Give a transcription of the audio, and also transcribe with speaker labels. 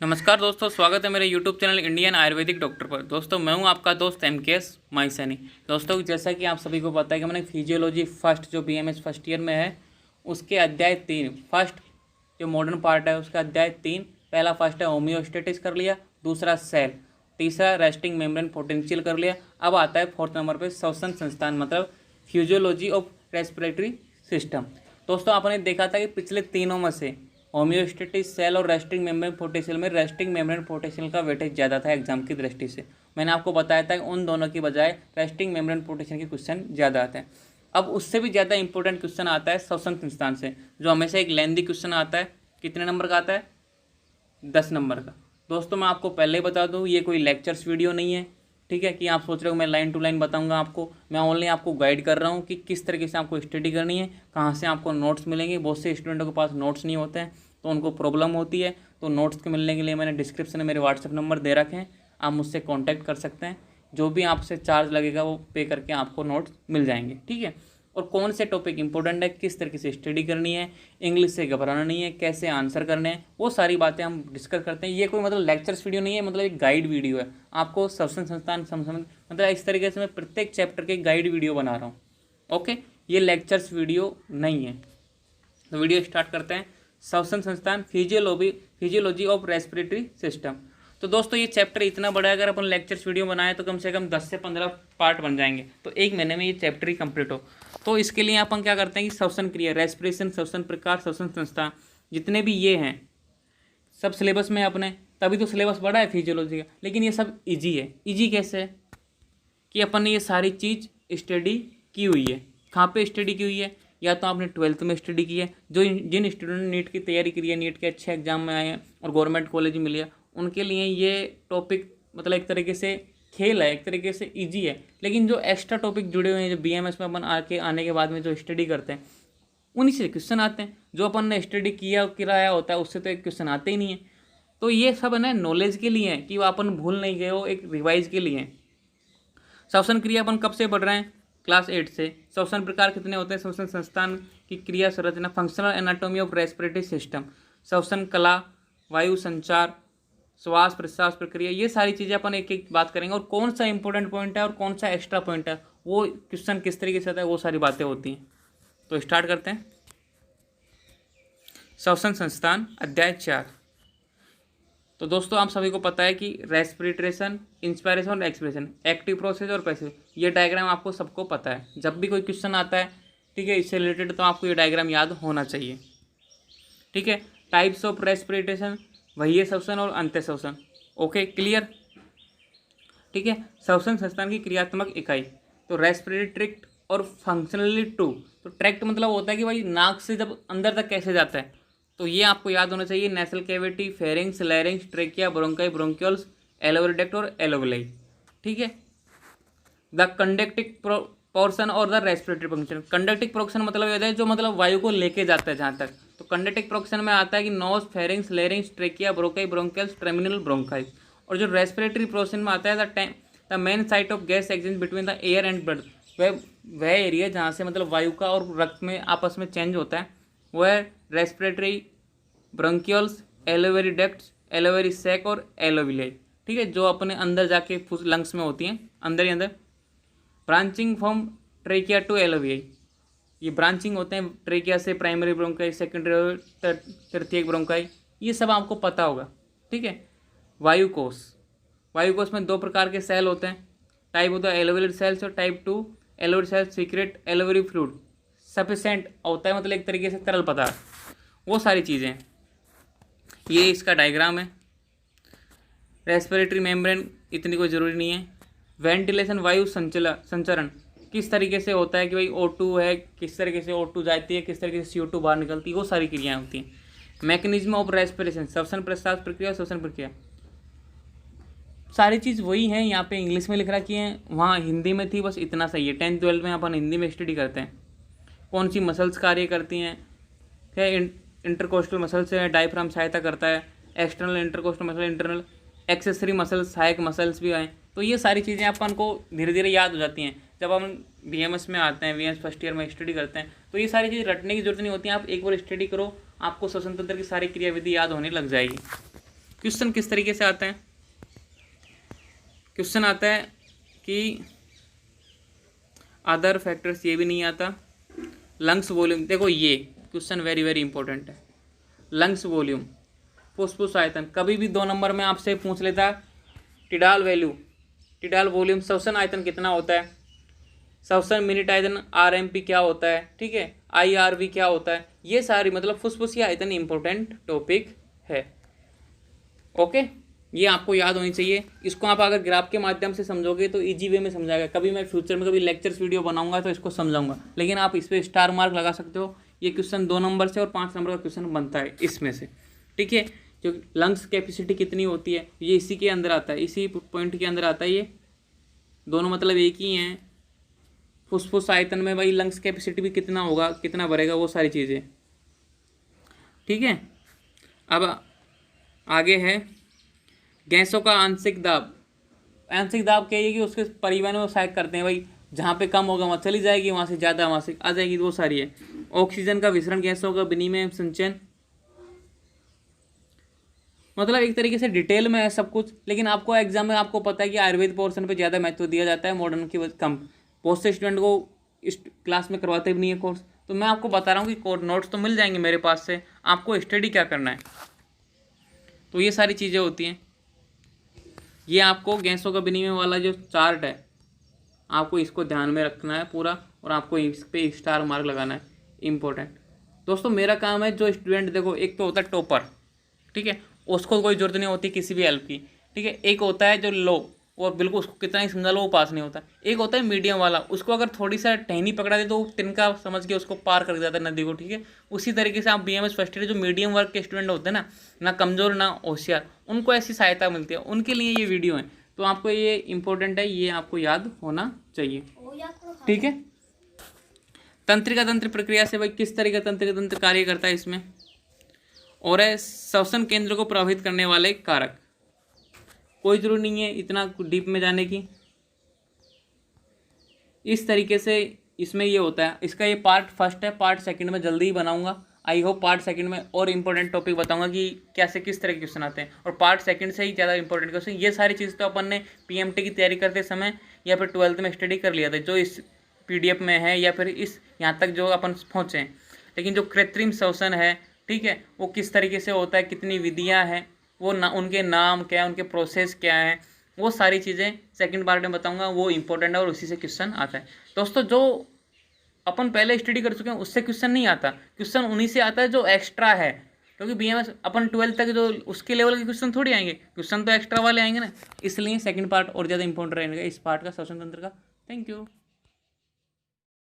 Speaker 1: नमस्कार दोस्तों, स्वागत है मेरे YouTube channel Indian Ayurvedic doctor पर। दोस्तों मैं हूं आपका दोस्त MKS माइसैनी। दोस्तों जैसा कि आप सभी को पता है कि मैंने फिजियोलॉजी फर्स्ट जो BMS फर्स्ट ईयर में है उसके अध्याय 3 फर्स्ट जो मॉडर्न पार्ट है उसका अध्याय 3 पहला फर्स्ट है होम्योस्टेटिस कर लिया, दूसरा सेल, तीसरा रेस्टिंग मेम्ब्रेन पोटेंशियल कर लिया। अब आता है फोर्थ नंबर पर श्वसन संस्थान मतलब फिजियोलॉजी ऑफ रेस्पिरेटरी सिस्टम। दोस्तों आपने देखा था कि पिछले तीनों में से होम्योस्टेटिस, सेल और रेस्टिंग मेम्ब्रेन पोटेंशियल में रेस्टिंग मेम्ब्रेन पोटेंशियल का वेटेज ज़्यादा था एग्जाम की दृष्टि से। मैंने आपको बताया था कि उन दोनों की बजाय रेस्टिंग मेम्ब्रेन पोटेंशियल के क्वेश्चन ज़्यादा आते हैं। अब उससे भी ज़्यादा इंपॉर्टेंट क्वेश्चन आता है श्वसन संस्थान से, जो हमेशा एक लेंदी क्वेश्चन आता है। कितने नंबर का आता है? 10 नंबर का। दोस्तों मैं आपको पहले ही बता दूँ, ये कोई लेक्चर्स वीडियो नहीं है, ठीक है, कि आप सोच रहे हो मैं लाइन टू लाइन बताऊंगा आपको। मैं ओनली आपको गाइड कर रहा हूँ कि किस तरीके से आपको स्टडी करनी है, कहाँ से आपको नोट्स मिलेंगे। बहुत से स्टूडेंटों के पास नोट्स नहीं होते हैं तो उनको प्रॉब्लम होती है, तो नोट्स के मिलने के लिए मैंने डिस्क्रिप्शन में मेरे व्हाट्सएप नंबर दे रखे हैं, आप मुझसे कॉन्टैक्ट कर सकते हैं। जो भी आपसे चार्ज लगेगा वो पे करके आपको नोट्स मिल जाएंगे, ठीक है। और कौन से टॉपिक इंपॉर्टेंट है, किस तरीके से स्टडी करनी है, इंग्लिश से घबराना नहीं है, कैसे आंसर करने हैं, वो सारी बातें हम डिस्कस करते हैं। ये कोई मतलब लेक्चर्स वीडियो नहीं है, मतलब एक गाइड वीडियो है। आपको श्वसन संस्थान मतलब इस तरीके से मैं प्रत्येक चैप्टर के गाइड वीडियो बना रहा हूँ, ओके। ये लेक्चर्स वीडियो नहीं है। तो वीडियो स्टार्ट करते हैं। श्वसन संस्थान फिजियोलॉजी ऑफ रेस्पिरेटरी सिस्टम। तो दोस्तों ये चैप्टर इतना बड़ा है, अगर अपन लेक्चर्स वीडियो बनाए तो कम से कम 10 से 15 पार्ट बन जाएंगे, तो एक महीने में ये चैप्टर ही कंप्लीट हो। तो इसके लिए अपन क्या करते हैं कि श्वसन क्रिया, रेस्पिरेशन, श्वसन प्रकार, श्वसन संस्थान, जितने भी ये हैं सब सिलेबस में अपने, तभी तो सिलेबस बड़ा है फिजियोलॉजी का। लेकिन ये सब ईजी है। ईजी कैसे है कि अपन ने ये सारी चीज़ स्टडी की हुई है। कहाँ पे स्टडी की हुई है? या तो आपने 12th में स्टडी की है, जिन स्टूडेंट ने नीट की तैयारी करी है, नीट के अच्छे एग्जाम में आए हैं और गवर्नमेंट कॉलेज मिली है, उनके लिए ये टॉपिक मतलब एक तरीके से खेल है, एक तरीके से इजी है। लेकिन जो एक्स्ट्रा टॉपिक जुड़े हुए हैं, जो BMS में अपन आने के बाद में जो स्टडी करते हैं, उन्हीं से क्वेश्चन आते हैं। जो अपन ने स्टडी किया कराया होता है उससे तो एक क्वेश्चन आते ही नहीं है। तो ये सब है ना नॉलेज के लिए है कि वो अपन भूल नहीं गए हो, एक रिवाइज के लिए। श्वसन क्रिया अपन कब से पढ़ रहे हैं? क्लास 8 से। श्वसन प्रकार कितने होते हैं? श्वसन संस्थान की क्रिया संरचना, functional anatomy of respiratory system, श्वसन कला, वायु संचार, श्वास प्रश्वास प्रक्रिया, ये सारी चीज़ें अपन एक एक बात करेंगे। और कौन सा इंपॉर्टेंट पॉइंट है और कौन सा एक्स्ट्रा पॉइंट है, वो क्वेश्चन किस तरीके से आता है, वो सारी बातें होती हैं। तो स्टार्ट करते हैं। श्वसन संस्थान अध्याय 4। तो दोस्तों आप सभी को पता है कि रेस्पिरेशन, इंस्पायरेशन और एक्सपिरेशन, एक्टिव प्रोसेस और पैसिव, ये डायग्राम आपको सबको पता है। जब भी कोई क्वेश्चन आता है, ठीक है, इससे रिलेटेड, तो आपको ये डायग्राम याद होना चाहिए, ठीक है। टाइप्स ऑफ रेस्पिरेशन, बाह्य श्वसन और अंत्य श्वसन, ओके क्लियर, ठीक है। श्वसन संस्थान की क्रियात्मक इकाई, तो रेस्पिरेटरी ट्रैक्ट और फंक्शनली टू। तो ट्रैक्ट मतलब होता है कि भाई नाक से जब अंदर तक कैसे जाता है, तो ये आपको याद होना चाहिए। Nasal cavity, pharynx, larynx, trachea, bronchi, bronchioles, alveolar duct और एलोवेलाई, ठीक है। द कंडक्टिव पोर्शन और the respiratory function. Conductive portion मतलब ये है जो मतलब वायु को लेके जाता है जहाँ तक। तो कंडक्टिव पोर्शन में आता है कि nose, pharynx, larynx, trachea, bronchi, bronchioles, terminal bronchi. और जो रेस्पिरेटरी पोर्शन में आता है the main site of gas exchange between the air and blood, वह एरिया जहाँ से मतलब वायु का और रक्त में आपस में चेंज होता है, वह रेस्पिरेटरी ब्रोंक्यूल्स, एलोवेरी डक्ट्स, एलोवेरी सैक और एलोविलाई, ठीक है, जो अपने अंदर जाके लंग्स में होती हैं, अंदर ही अंदर। ब्रांचिंग फ्रॉम ट्रेकिया टू एलोविलाई, ये ब्रांचिंग होते हैं ट्रेकिया से प्राइमरी ब्रोंकाई, सेकेंडरी, तृतीयक ब्रोंकाई, ये सब आपको पता होगा, ठीक है। वायुकोश, वायुकोश में 2 प्रकार के सेल होते हैं, टाइप होता है एलोवेरी सेल्स और type 2 alveolar cells secrete alveolar fluid sufficient होता है, मतलब एक तरीके से तरल पदार्थ, वो सारी चीज़ें। ये इसका डायग्राम है। रेस्पिरेटरी मेम्ब्रेन इतनी कोई ज़रूरी नहीं है। वेंटिलेशन, वायु संचरण किस तरीके से होता है कि भाई O2 है, किस तरीके से O2 जाती है, किस तरीके से CO2 बाहर निकलती है, वो सारी क्रियाएं होती हैं। मैकेनिज्म ऑफ रेस्पिरेशन, श्वसन प्रश्वास प्रक्रिया, श्वसन प्रक्रिया, सारी चीज़ वही है। यहाँ पे इंग्लिश में लिख रखी है, वहाँ हिंदी में थी, बस इतना सही है। 10th 12th में अपन हिंदी में स्टडी करते हैं। कौन सी मसल्स कार्य करती हैं, क्या इंटरकोस्टल मसल से डायफ्राम सहायता करता है, external intercostal muscle, internal accessory muscles, सहायक मसल्स भी आए। तो ये सारी चीज़ें अपन को धीरे धीरे याद हो जाती हैं जब हम BMS में आते हैं, BMS फर्स्ट ईयर में स्टडी करते हैं। तो ये सारी चीज़ रटने की जरूरत नहीं होती है, आप एक बार स्टडी करो, आपको श्वसन तंत्र की सारी क्रियाविधि याद होने लग जाएगी। क्वेश्चन किस तरीके से आता है, क्वेश्चन आता है कि अदर फैक्टर्स, ये भी नहीं आता। लंग्स वॉल्यूम, देखो ये क्वेश्चन वेरी वेरी इंपॉर्टेंट है। लंग्स वॉल्यूम, फुफ्फुस आयतन, कभी भी 2 नंबर में आपसे पूछ लेता टिडाल वैल्यू, टिडाल वॉल्यूम, श्वसन आयतन कितना होता है, श्वसन मिनट आयतन आरएमपी क्या होता है, ठीक है, आईआरवी क्या होता है, ये सारी मतलब फुफ्फुसी आयतन इंपॉर्टेंट टॉपिक है। ओके, ये आपको याद होनी चाहिए। इसको आप अगर ग्राफ के माध्यम से समझोगे तो इजी वे में समझाएगा। कभी मैं फ्यूचर में कभी लेक्चर्स वीडियो बनाऊंगा तो इसको समझाऊंगा, लेकिन आप इस पर स्टार मार्क लगा सकते हो। ये क्वेश्चन 2 नंबर से और 5 नंबर का क्वेश्चन बनता है इसमें से, ठीक है। जो लंग्स कैपेसिटी कितनी होती है ये इसी के अंदर आता है, इसी पॉइंट के अंदर आता है। ये दोनों मतलब एक ही हैं। फुफ्फुस आयतन में भाई लंग्स कैपेसिटी भी कितना होगा, कितना भरेगा, वो सारी चीज़ें, ठीक है। अब आगे है गैसों का आंशिक दाब। आंशिक दाब क्या है कि उसके परिवहन में वो सहायक करते हैं भाई, जहाँ पे कम होगा वहाँ चली जाएगी, वहाँ से ज़्यादा वहाँ से आ जाएगी, वो सारी है। ऑक्सीजन का विसरण, गैसों का विनिमय, संचयन, मतलब एक तरीके से डिटेल में है सब कुछ, लेकिन आपको एग्जाम में आपको पता है कि आयुर्वेद पोर्शन पे ज़्यादा महत्व दिया जाता है, मॉडर्न की कम। बहुत से स्टूडेंट को इस क्लास में करवाते भी नहीं है कोर्स, तो मैं आपको बता रहा हूँ कि नोट्स तो मिल जाएंगे मेरे पास से, आपको स्टडी क्या करना है। तो ये सारी चीज़ें होती हैं। ये आपको गैसों का विनिमय वाला जो चार्ट है, आपको इसको ध्यान में रखना है पूरा, और आपको इस पर स्टार मार्क लगाना है, इम्पोर्टेंट। दोस्तों मेरा काम है, जो स्टूडेंट देखो, एक तो होता है टॉपर, ठीक है, उसको कोई जरूरत नहीं होती किसी भी हेल्प की, ठीक है। एक होता है जो लो, वो बिल्कुल उसको कितना ही समझा लो वो पास नहीं होता। एक होता है मीडियम वाला, उसको अगर थोड़ी सा टहनी पकड़ा दे तो वो तिनका समझ के उसको पार कर जाता है नदी को, ठीक है। उसी तरीके से आप बीएमएस फर्स्ट ईयर जो मीडियम वर्ग के स्टूडेंट होते हैं ना कमज़ोर ना होशियार, उनको ऐसी सहायता मिलती है, उनके लिए ये वीडियो है। तो आपको ये इंपॉर्टेंट है, ये आपको याद होना चाहिए, ठीक है। तंत्रिका तंत्र प्रक्रिया से भाई किस तरह का तंत्रिका तंत्र कार्य करता है इसमें, और है श्वसन केंद्र को प्रभावित करने वाले कारक। कोई जरूरी नहीं है इतना डीप में जाने की, इस तरीके से इसमें ये होता है। इसका ये पार्ट फर्स्ट है, पार्ट सेकंड में जल्दी ही बनाऊंगा। आई होप पार्ट सेकंड में और इंपॉर्टेंट टॉपिक बताऊंगा कि कैसे किस तरह के क्वेश्चन आते हैं, और पार्ट सेकंड से ही ज़्यादा इंपॉर्टेंट क्वेश्चन। ये सारी चीज़ तो अपन ने पीएमटी की तैयारी करते समय या फिर 12th में स्टडी कर लिया था, जो इस PDF में है या फिर इस यहाँ तक जो अपन पहुँचे हैं। लेकिन जो कृत्रिम श्वसन है, ठीक है, वो किस तरीके से होता है, कितनी विधियाँ हैं, वो ना उनके नाम क्या है, उनके प्रोसेस क्या है, वो सारी चीज़ें सेकंड पार्ट में बताऊंगा। वो इंपॉर्टेंट है और उसी से क्वेश्चन आता है। दोस्तों जो अपन पहले स्टडी कर चुके हैं उससे क्वेश्चन नहीं आता, क्वेश्चन उन्हीं से आता है जो एक्स्ट्रा है, क्योंकि बीएमएस अपन 12th तक जो उसके लेवल के क्वेश्चन थोड़ी आएंगे, क्वेश्चन तो एक्स्ट्रा वाले आएंगे ना, इसलिए सेकंड पार्ट और ज़्यादा इंपॉर्टेंट रहेगा इस पार्ट का, श्वसन तंत्र का। Thank you.